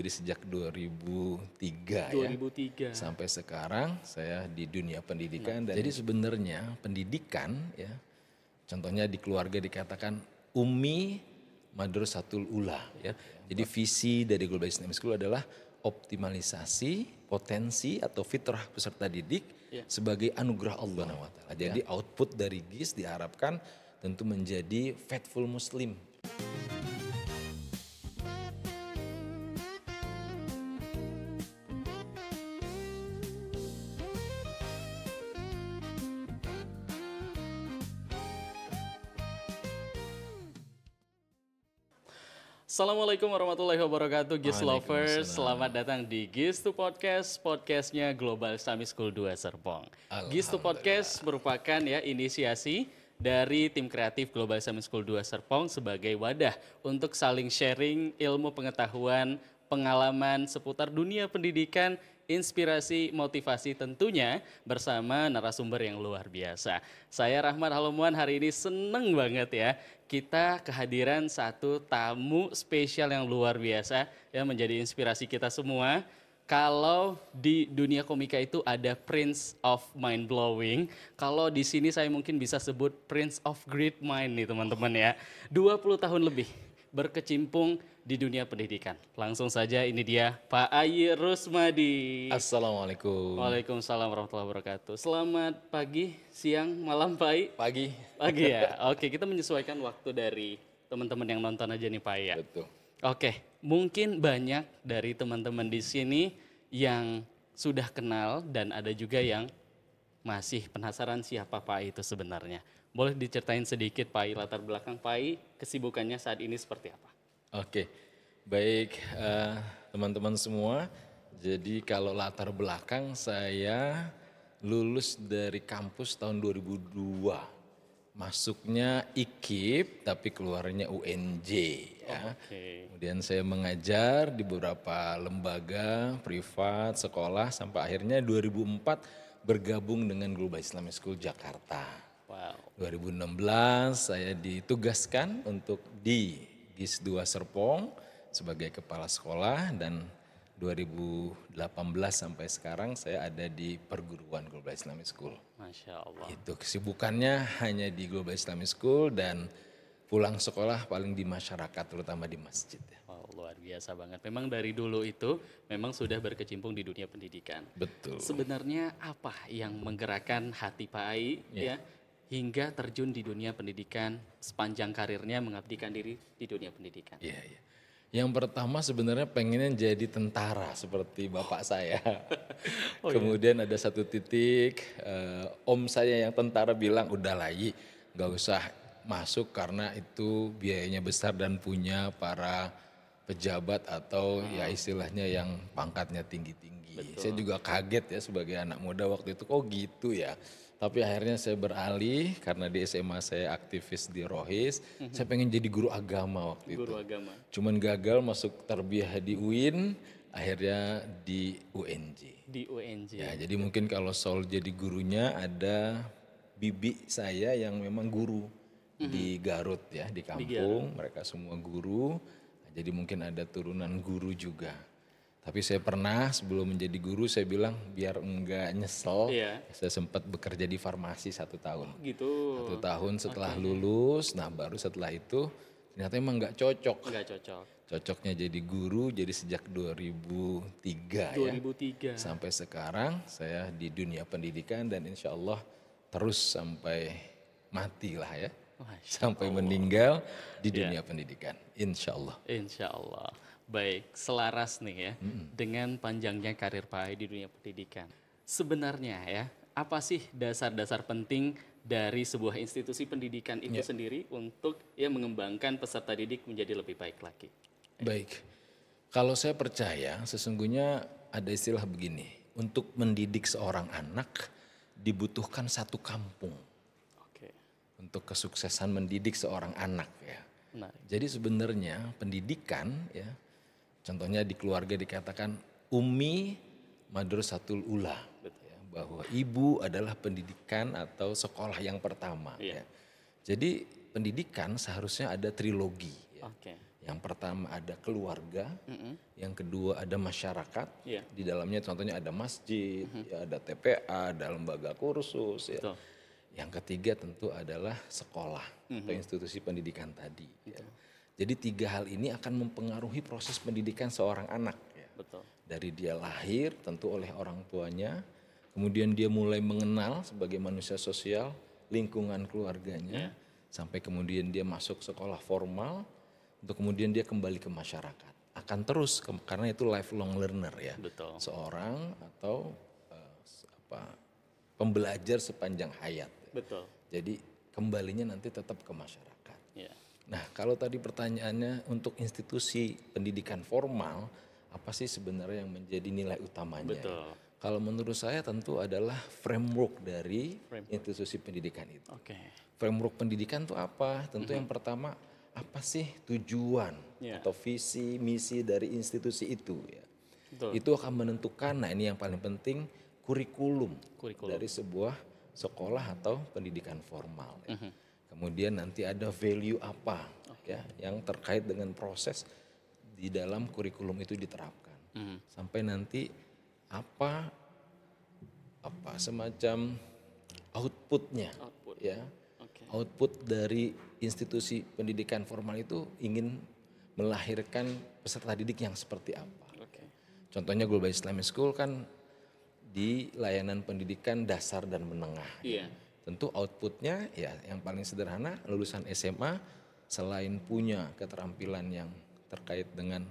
Jadi sejak 2003 ya 2003. sampai sekarang saya di dunia pendidikan. Dan jadi sebenarnya pendidikan ya, contohnya di keluarga dikatakan Ummi Madrasatul Ula ya. Jadi visi dari Global Islamic School adalah optimalisasi potensi atau fitrah peserta didik sebagai anugerah Allah SWT. Jadi output dari GIS diharapkan tentu menjadi faithful Muslim. Assalamualaikum warahmatullahi wabarakatuh, GIS Lovers. Selamat datang di GIS to Podcast, podcastnya Global Islamic School 2 Serpong. GIS to Podcast merupakan inisiasi dari tim kreatif Global Islamic School 2 Serpong sebagai wadah untuk saling sharing ilmu pengetahuan, pengalaman seputar dunia pendidikan, inspirasi, motivasi tentunya bersama narasumber yang luar biasa. Saya Rahmat Halomuan, hari ini seneng banget ya kita kehadiran satu tamu spesial yang luar biasa yang menjadi inspirasi kita semua. Kalau di dunia komika itu ada Prince of Mind Blowing, kalau di sini saya mungkin bisa sebut Prince of Great Mind nih teman-teman ya. 20 tahun lebih berkecimpung di dunia pendidikan. Langsung saja ini dia Pak Ayi Rusmadi. Assalamualaikum. Waalaikumsalam warahmatullahi wabarakatuh. Selamat pagi, siang, malam Pak Ayi. Pagi. Pagi ya. Oke, kita menyesuaikan waktu dari teman-teman yang nonton aja nih Pak Ayi ya. Betul. Oke, mungkin banyak dari teman-teman di sini yang sudah kenal dan ada juga yang masih penasaran siapa Pak Ayi itu sebenarnya. Boleh diceritain sedikit Pak Ayi, latar belakang Pak Ayi, kesibukannya saat ini seperti apa? Oke, baik teman-teman semua. Jadi kalau latar belakang saya lulus dari kampus tahun 2002. Masuknya IKIP tapi keluarnya UNJ ya. Kemudian saya mengajar di beberapa lembaga privat, sekolah sampai akhirnya 2004 bergabung dengan Global Islamic School Jakarta. Wow. 2016 saya ditugaskan untuk di GIS 2 Serpong sebagai kepala sekolah dan 2018 sampai sekarang saya ada di perguruan Global Islamic School. Masya Allah. Itu kesibukannya hanya di Global Islamic School dan pulang sekolah paling di masyarakat terutama di masjid. Oh, luar biasa banget. Memang dari dulu itu memang sudah berkecimpung di dunia pendidikan. Betul. Sebenarnya apa yang menggerakkan hati Pak Ayi ya hingga terjun di dunia pendidikan sepanjang karirnya mengabdikan diri di dunia pendidikan? Iya, iya. Yang pertama sebenarnya pengennya jadi tentara seperti bapak saya. Kemudian ada satu titik om saya yang tentara bilang udah lagi gak usah masuk karena itu biayanya besar dan punya para pejabat atau ya istilahnya yang pangkatnya tinggi-tinggi. Saya juga kaget ya sebagai anak muda waktu itu kok gitu ya. Tapi akhirnya saya beralih karena di SMA saya aktivis di Rohis. Saya pengen jadi guru agama waktu itu. Guru agama. Cuman gagal masuk tarbiyah di UIN, akhirnya di UNJ. Di UNJ. Ya, jadi mungkin kalau Sol jadi gurunya ada bibi saya yang memang guru di Garut ya, di kampung. Mereka semua guru. Jadi mungkin ada turunan guru juga. Tapi saya pernah sebelum menjadi guru saya bilang biar enggak nyesel, saya sempat bekerja di farmasi 1 tahun. Gitu. 1 tahun setelah lulus, nah baru setelah itu ternyata emang enggak cocok. Enggak cocok. Cocoknya jadi guru, jadi sejak 2003 ya. 2003. Sampai sekarang saya di dunia pendidikan dan insya Allah terus sampai mati lah ya. Sampai meninggal di dunia pendidikan, insya Allah. Insya Allah. Baik, selaras nih ya dengan panjangnya karir Pak Ayi di dunia pendidikan. Sebenarnya ya, apa sih dasar-dasar penting dari sebuah institusi pendidikan itu sendiri untuk mengembangkan peserta didik menjadi lebih baik lagi? Baik, kalau saya percaya sesungguhnya ada istilah begini, untuk mendidik seorang anak dibutuhkan satu kampung. Oke. Untuk kesuksesan mendidik seorang anak ya. Menarik. Jadi sebenarnya pendidikan ya, contohnya di keluarga dikatakan Ummi Madrasatul Ula, ya, bahwa ibu adalah pendidikan atau sekolah yang pertama. Ya. Jadi pendidikan seharusnya ada trilogi. Ya. Oke. Yang pertama ada keluarga, yang kedua ada masyarakat. Di dalamnya contohnya ada masjid, ya ada TPA, ada lembaga kursus. Ya. Betul. Yang ketiga tentu adalah sekolah atau institusi pendidikan tadi. Ya. Jadi 3 hal ini akan mempengaruhi proses pendidikan seorang anak. Ya. Betul. Dari dia lahir tentu oleh orang tuanya, kemudian dia mulai mengenal sebagai manusia sosial, lingkungan keluarganya, sampai kemudian dia masuk sekolah formal, untuk kemudian dia kembali ke masyarakat. Akan terus karena itu lifelong learner ya. Betul. Seorang atau pembelajar sepanjang hayat. Betul. Jadi kembalinya nanti tetap ke masyarakat. Ya. Nah, kalau tadi pertanyaannya untuk institusi pendidikan formal, apa sih sebenarnya yang menjadi nilai utamanya? Betul. Kalau menurut saya tentu adalah framework dari institusi pendidikan itu. Oke. Framework pendidikan itu apa? Tentu yang pertama, apa sih tujuan atau visi, misi dari institusi itu ya. Betul. Itu akan menentukan, nah ini yang paling penting, kurikulum. Dari sebuah sekolah atau pendidikan formal. Ya. Kemudian nanti ada value apa ya yang terkait dengan proses di dalam kurikulum itu diterapkan. Sampai nanti apa semacam outputnya ya. Output dari institusi pendidikan formal itu ingin melahirkan peserta didik yang seperti apa. Contohnya Global Islamic School kan di layanan pendidikan dasar dan menengah. Iya. Tentu outputnya ya yang paling sederhana, lulusan SMA selain punya keterampilan yang terkait dengan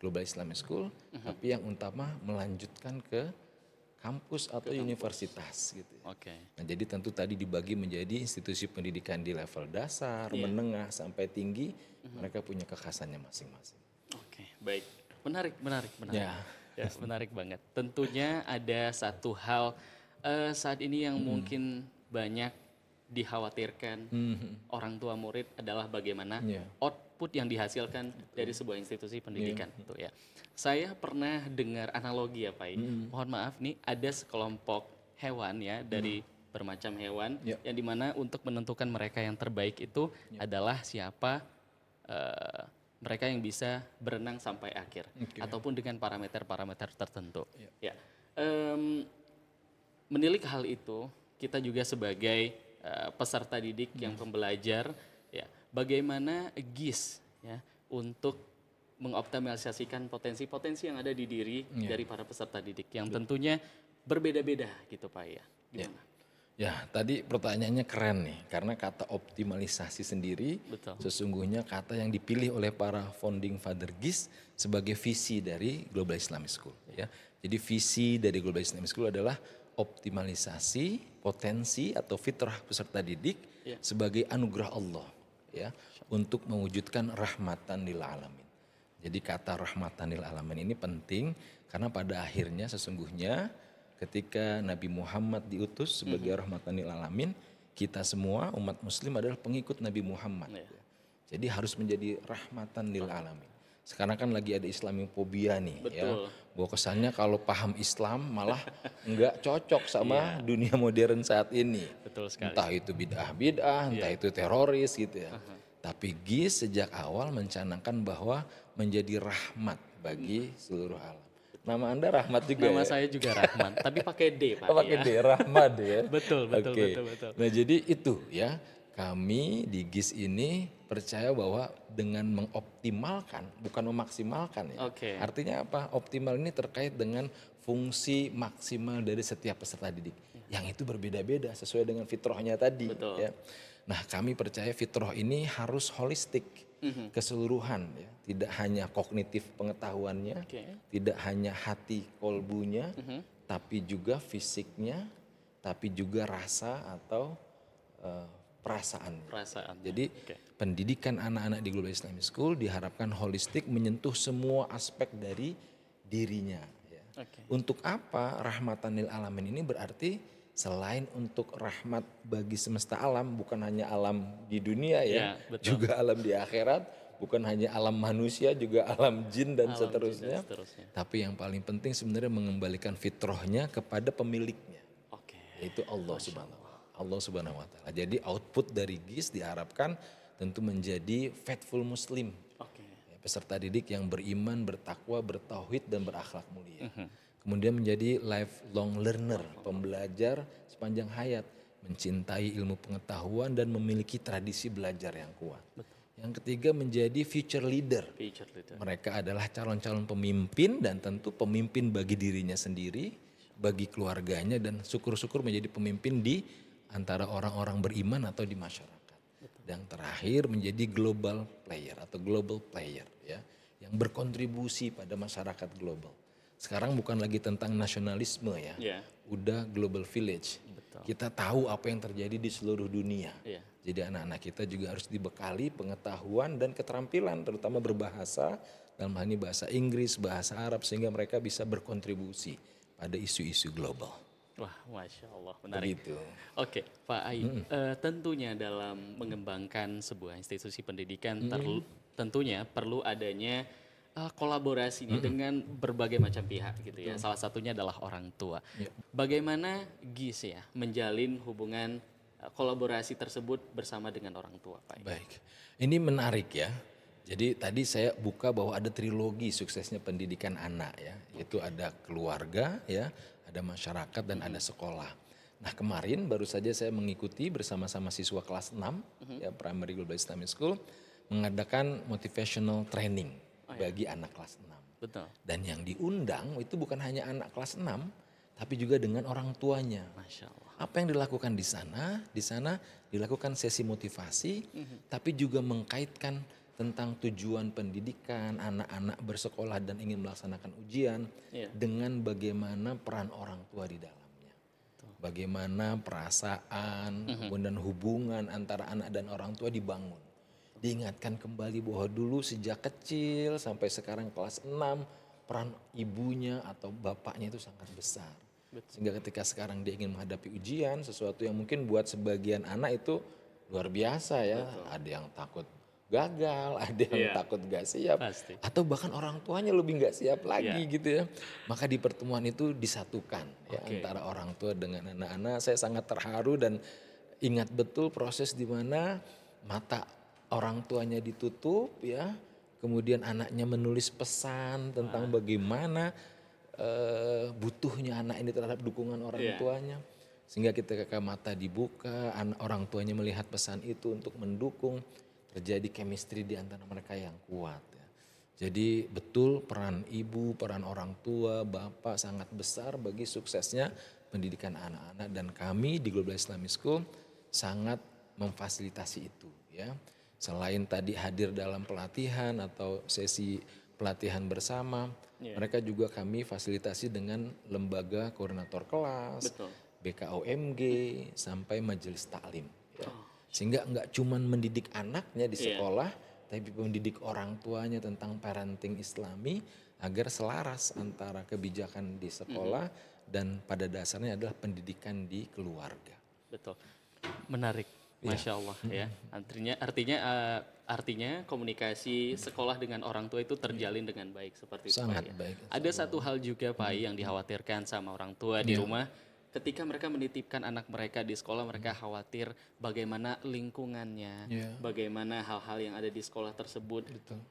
Global Islamic School, tapi yang utama melanjutkan ke kampus atau universitas gitu. Nah, jadi tentu tadi dibagi menjadi institusi pendidikan di level dasar, menengah sampai tinggi, mereka punya kekhasannya masing-masing. Oke, baik. Menarik. Ya, menarik banget. Tentunya ada satu hal saat ini yang mungkin banyak dikhawatirkan orang tua murid adalah bagaimana output yang dihasilkan dari sebuah institusi pendidikan itu ya. Saya pernah dengar analogi ya Pak. Mohon maaf nih, ada sekelompok hewan ya dari bermacam hewan yang dimana untuk menentukan mereka yang terbaik itu adalah siapa mereka yang bisa berenang sampai akhir ataupun dengan parameter-parameter tertentu. Ya. Menilik hal itu, kita juga sebagai peserta didik yang pembelajar, ya, bagaimana GIS ya untuk mengoptimalisasikan potensi-potensi yang ada di diri dari para peserta didik yang tentunya berbeda-beda gitu Pak ya. Gimana? Ya, tadi pertanyaannya keren nih, karena kata optimalisasi sendiri sesungguhnya kata yang dipilih oleh para founding father GIS sebagai visi dari Global Islamic School. Ya. Jadi visi dari Global Islamic School adalah optimalisasi potensi atau fitrah peserta didik sebagai anugerah Allah ya untuk mewujudkan rahmatan lil alamin. Jadi kata rahmatan lil alamin ini penting karena pada akhirnya sesungguhnya ketika Nabi Muhammad diutus sebagai rahmatan lil alamin, kita semua umat muslim adalah pengikut Nabi Muhammad. Jadi harus menjadi rahmatan lil alamin. Sekarang kan lagi ada Islamophobia nih ya. Bahwa kesannya kalau paham Islam malah enggak cocok sama dunia modern saat ini. Betul sekali. Entah itu bid'ah, entah itu teroris gitu ya. Tapi GIS sejak awal mencanangkan bahwa menjadi rahmat bagi seluruh alam. Nama Anda Rahmat juga. Nama saya juga Rahmat, tapi pakai D Pak. Pakai D, Rahmat ya. Betul. Nah jadi itu ya, kami di GIS ini percaya bahwa dengan mengoptimalkan, bukan memaksimalkan ya. Artinya apa? Optimal ini terkait dengan fungsi maksimal dari setiap peserta didik. Yang itu berbeda-beda sesuai dengan fitrahnya tadi. Ya. Nah kami percaya fitrah ini harus holistik, keseluruhan ya. Tidak hanya kognitif pengetahuannya, tidak hanya hati kolbunya, tapi juga fisiknya, tapi juga rasa atau perasaan. Jadi pendidikan anak-anak di Global Islamic School diharapkan holistik menyentuh semua aspek dari dirinya. Ya. Untuk apa rahmatan lil alamin ini berarti selain untuk rahmat bagi semesta alam, bukan hanya alam di dunia ya, juga alam di akhirat, bukan hanya alam manusia, juga alam jin dan seterusnya. Tapi yang paling penting sebenarnya mengembalikan fitrahnya kepada pemiliknya, yaitu Allah Subhanahu wa Ta'ala. Jadi output dari GIS diharapkan tentu menjadi faithful Muslim, peserta didik yang beriman, bertakwa, bertauhid dan berakhlak mulia. Kemudian menjadi lifelong learner, pembelajar sepanjang hayat, mencintai ilmu pengetahuan dan memiliki tradisi belajar yang kuat. Yang ketiga menjadi future leader. Mereka adalah calon-calon pemimpin dan tentu pemimpin bagi dirinya sendiri, bagi keluarganya dan syukur-syukur menjadi pemimpin di antara orang-orang beriman atau di masyarakat. Dan terakhir menjadi global player atau global player ya, yang berkontribusi pada masyarakat global. Sekarang bukan lagi tentang nasionalisme ya, udah global village. Kita tahu apa yang terjadi di seluruh dunia. Jadi anak-anak kita juga harus dibekali pengetahuan dan keterampilan terutama berbahasa, dalam hal ini bahasa Inggris, bahasa Arab sehingga mereka bisa berkontribusi pada isu-isu global. Wah, Masya Allah, menarik. Begitu. Oke, Pak Ai, tentunya dalam mengembangkan sebuah institusi pendidikan tentunya perlu adanya kolaborasinya dengan berbagai macam pihak gitu ya. Salah satunya adalah orang tua. Bagaimana GIS ya menjalin hubungan kolaborasi tersebut bersama dengan orang tua, Pak? Baik, ini menarik ya. Jadi tadi saya buka bahwa ada trilogi suksesnya pendidikan anak ya, yaitu ada keluarga ya, ada masyarakat dan ada sekolah. Nah kemarin baru saja saya mengikuti bersama-sama siswa kelas 6 ya Primary Global Islamic School mengadakan motivational training bagi anak kelas 6. Betul. Dan yang diundang itu bukan hanya anak kelas 6 tapi juga dengan orang tuanya. Masya Allah. Apa yang dilakukan di sana? Di sana dilakukan sesi motivasi, tapi juga mengkaitkan tentang tujuan pendidikan, anak-anak bersekolah dan ingin melaksanakan ujian dengan bagaimana peran orang tua di dalamnya. Bagaimana perasaan dan hubungan antara anak dan orang tua dibangun. Diingatkan kembali bahwa dulu sejak kecil sampai sekarang kelas 6, peran ibunya atau bapaknya itu sangat besar. Sehingga ketika sekarang dia ingin menghadapi ujian, sesuatu yang mungkin buat sebagian anak itu luar biasa ya. Ada yang takut gagal, ada yang takut gak siap. Pasti. Atau bahkan orang tuanya lebih gak siap lagi gitu ya. Maka di pertemuan itu disatukan ya, antara orang tua dengan anak-anak. Saya sangat terharu dan ingat betul proses di mana mata orang tuanya ditutup ya. Kemudian anaknya menulis pesan tentang bagaimana butuhnya anak ini terhadap dukungan orang tuanya. Sehingga ketika mata dibuka, orang tuanya melihat pesan itu untuk mendukung, terjadi chemistry di antara mereka yang kuat. Ya. Jadi betul peran ibu, peran orang tua, bapak sangat besar bagi suksesnya pendidikan anak-anak. Dan kami di Global Islamic School sangat memfasilitasi itu. Ya. Selain tadi hadir dalam pelatihan atau sesi pelatihan bersama, mereka juga kami fasilitasi dengan lembaga koordinator kelas, BKOMG, sampai majelis taklim. Ya. Sehingga enggak cuma mendidik anaknya di sekolah, tapi mendidik orang tuanya tentang parenting Islami agar selaras antara kebijakan di sekolah dan pada dasarnya adalah pendidikan di keluarga. Betul, menarik. Masya Allah ya. Artinya komunikasi sekolah dengan orang tua itu terjalin dengan baik seperti itu. Sangat Pak, ya. baik. Ada satu hal juga Pak yang dikhawatirkan sama orang tua di rumah. Ketika mereka menitipkan anak mereka di sekolah, mereka khawatir bagaimana lingkungannya, bagaimana hal-hal yang ada di sekolah tersebut. Betul.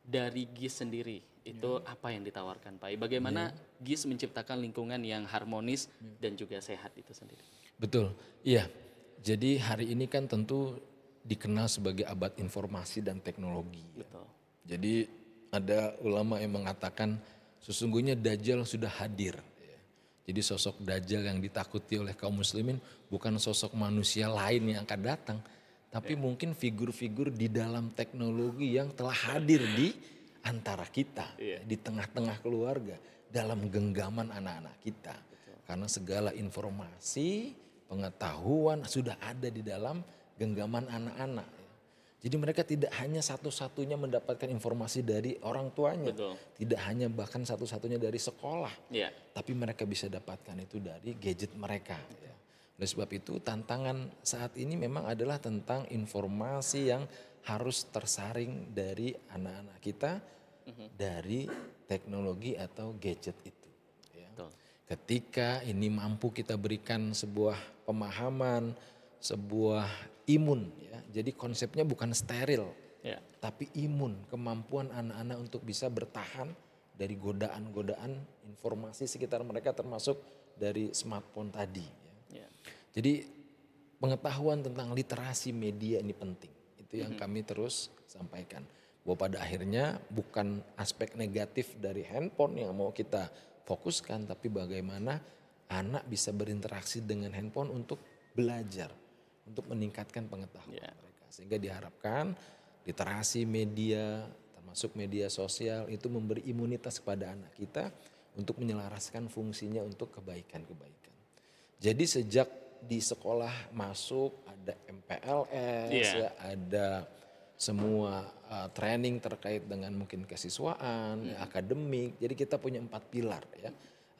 Dari GIS sendiri itu apa yang ditawarkan Pak? Bagaimana GIS menciptakan lingkungan yang harmonis dan juga sehat itu sendiri? Betul, iya. Jadi hari ini kan tentu dikenal sebagai abad informasi dan teknologi. Betul. Jadi ada ulama yang mengatakan sesungguhnya Dajjal sudah hadir. Jadi sosok Dajjal yang ditakuti oleh kaum muslimin bukan sosok manusia lain yang akan datang. Tapi mungkin figur-figur di dalam teknologi yang telah hadir di antara kita. Di tengah-tengah keluarga. Dalam genggaman anak-anak kita. Karena segala informasi, pengetahuan sudah ada di dalam genggaman anak-anak. Jadi mereka tidak hanya satu-satunya mendapatkan informasi dari orang tuanya. Tidak hanya bahkan satu-satunya dari sekolah. Tapi mereka bisa dapatkan itu dari gadget mereka. Oleh sebab itu tantangan saat ini memang adalah tentang informasi yang harus tersaring dari anak-anak kita dari teknologi atau gadget itu. Ketika ini mampu kita berikan sebuah pemahaman, sebuah imun. Ya. Jadi konsepnya bukan steril, tapi imun, kemampuan anak-anak untuk bisa bertahan dari godaan-godaan informasi sekitar mereka termasuk dari smartphone tadi. Ya. Jadi pengetahuan tentang literasi media ini penting. Itu yang kami terus sampaikan. Bahwa pada akhirnya bukan aspek negatif dari handphone yang mau kita fokuskan, tapi bagaimana anak bisa berinteraksi dengan handphone untuk belajar, untuk meningkatkan pengetahuan mereka. Sehingga diharapkan literasi media, termasuk media sosial itu memberi imunitas kepada anak kita untuk menyelaraskan fungsinya untuk kebaikan-kebaikan. Jadi sejak di sekolah masuk ada MPLS, ya, ada semua training terkait dengan mungkin kesiswaan, akademik. Jadi kita punya 4 pilar ya,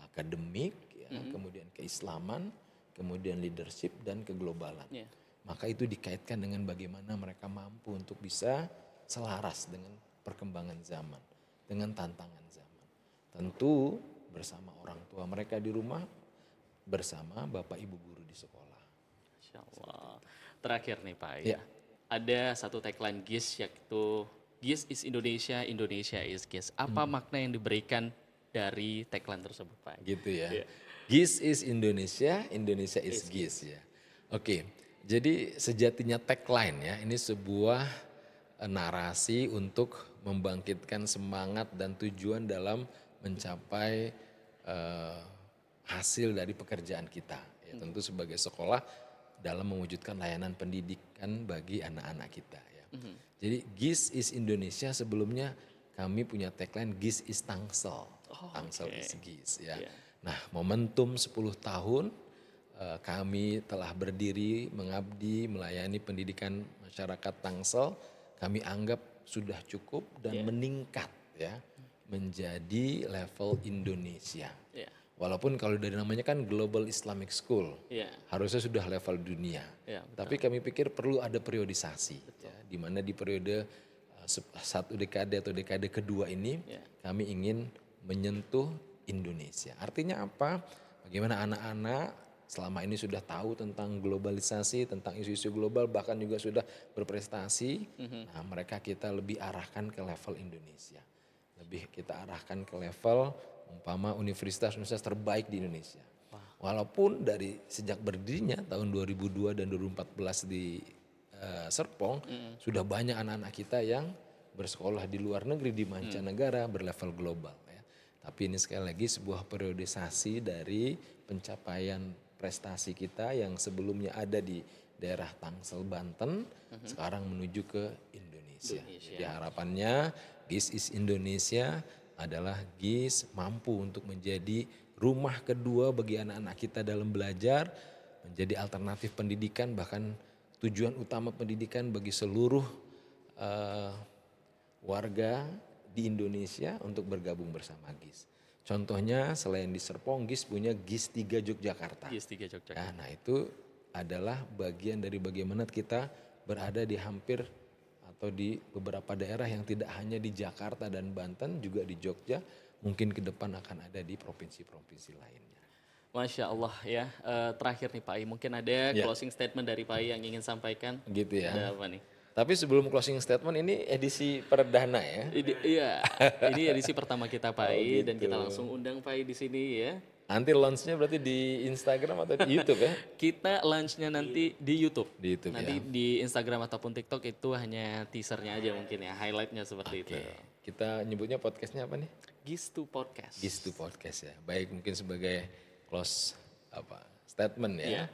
akademik, ya, kemudian keislaman, kemudian leadership dan keglobalan. Maka itu dikaitkan dengan bagaimana mereka mampu untuk bisa selaras dengan perkembangan zaman, dengan tantangan zaman. Tentu bersama orang tua mereka di rumah, bersama bapak ibu guru di sekolah. Masya Allah. Terakhir nih Pak, ada satu tagline GIS yaitu GIS is Indonesia, Indonesia is GIS. Apa makna yang diberikan dari tagline tersebut Pak? Gitu ya. GIS is Indonesia, Indonesia is GIS ya. Oke, jadi sejatinya tagline ya, ini sebuah narasi untuk membangkitkan semangat dan tujuan dalam mencapai hasil dari pekerjaan kita. Ya, tentu sebagai sekolah dalam mewujudkan layanan pendidikan bagi anak-anak kita. Ya. Jadi GIS is Indonesia, sebelumnya kami punya tagline GIS is Tangsel. Tangsel is GIS ya. Nah momentum 10 tahun kami telah berdiri, mengabdi, melayani pendidikan masyarakat Tangsel. Kami anggap sudah cukup dan meningkat ya menjadi level Indonesia. Walaupun kalau dari namanya kan Global Islamic School, harusnya sudah level dunia. Tapi kami pikir perlu ada periodisasi, ya, di mana di periode satu dekade atau dekade kedua ini kami ingin menyentuh Indonesia. Artinya apa? Bagaimana anak-anak selama ini sudah tahu tentang globalisasi, tentang isu-isu global, bahkan juga sudah berprestasi. Nah, mereka kita lebih arahkan ke level Indonesia. Lebih kita arahkan ke level umpama universitas terbaik di Indonesia. Walaupun dari sejak berdirinya tahun 2002 dan 2014 di Serpong sudah banyak anak-anak kita yang bersekolah di luar negeri, di mancanegara, berlevel global. Ya. Tapi ini sekali lagi sebuah periodisasi dari pencapaian prestasi kita yang sebelumnya ada di daerah Tangsel, Banten, sekarang menuju ke Indonesia. Jadi harapannya GIS is Indonesia adalah GIS mampu untuk menjadi rumah kedua bagi anak-anak kita dalam belajar, menjadi alternatif pendidikan, bahkan tujuan utama pendidikan bagi seluruh warga di Indonesia untuk bergabung bersama GIS. Contohnya selain di Serpong, GIS punya GIS 3 Yogyakarta. GIS 3 Yogyakarta. Nah itu adalah bagian dari bagaimana kita berada di hampir atau di beberapa daerah yang tidak hanya di Jakarta dan Banten, juga di Jogja, mungkin ke depan akan ada di provinsi-provinsi lainnya. Masya Allah ya. Terakhir nih Pak I, mungkin ada closing statement dari Pak I yang ingin sampaikan. Gitu ya. Ada apa nih? Tapi sebelum closing statement, ini edisi perdana ya? Ini edisi pertama kita Pak I, dan kita langsung undang Pak I di sini ya. Nanti launch-nya berarti di Instagram atau di YouTube ya? Kita launch-nya nanti di YouTube. Di YouTube nanti di Instagram ataupun TikTok itu hanya teasernya aja mungkin ya, highlight-nya seperti itu. Kita nyebutnya podcastnya apa nih? GIS2 Podcast. GIS2 Podcast ya. Baik, mungkin sebagai close statement ya.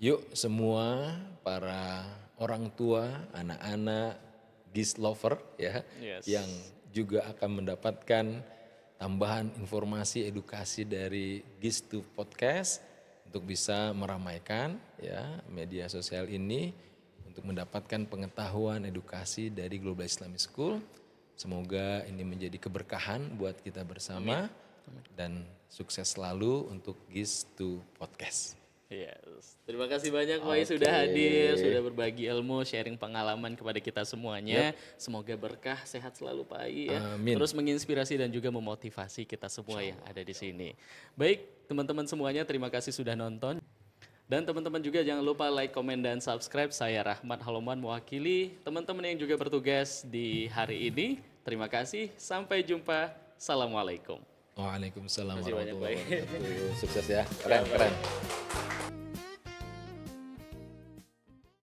Yuk semua para orang tua, anak-anak, GIS lover ya, yang juga akan mendapatkan tambahan informasi edukasi dari GIS2 Podcast untuk bisa meramaikan ya media sosial ini untuk mendapatkan pengetahuan edukasi dari Global Islamic School. Semoga ini menjadi keberkahan buat kita bersama. Dan sukses selalu untuk GIS2 Podcast. Yes. Terima kasih banyak Pak I sudah hadir, sudah berbagi ilmu, sharing pengalaman kepada kita semuanya. Semoga berkah, sehat selalu Pak I ya. Amin. Terus menginspirasi dan juga memotivasi kita semua yang ada di sini. Baik, teman-teman semuanya, terima kasih sudah nonton. Dan teman-teman juga jangan lupa like, komen, dan subscribe. Saya Rahmat Haloman mewakili teman-teman yang juga bertugas di hari ini. Terima kasih, sampai jumpa. Assalamualaikum. Waalaikumsalam Terima kasih banyak, warahmatullahi Pak. wabarakatuh. Sukses ya, keren.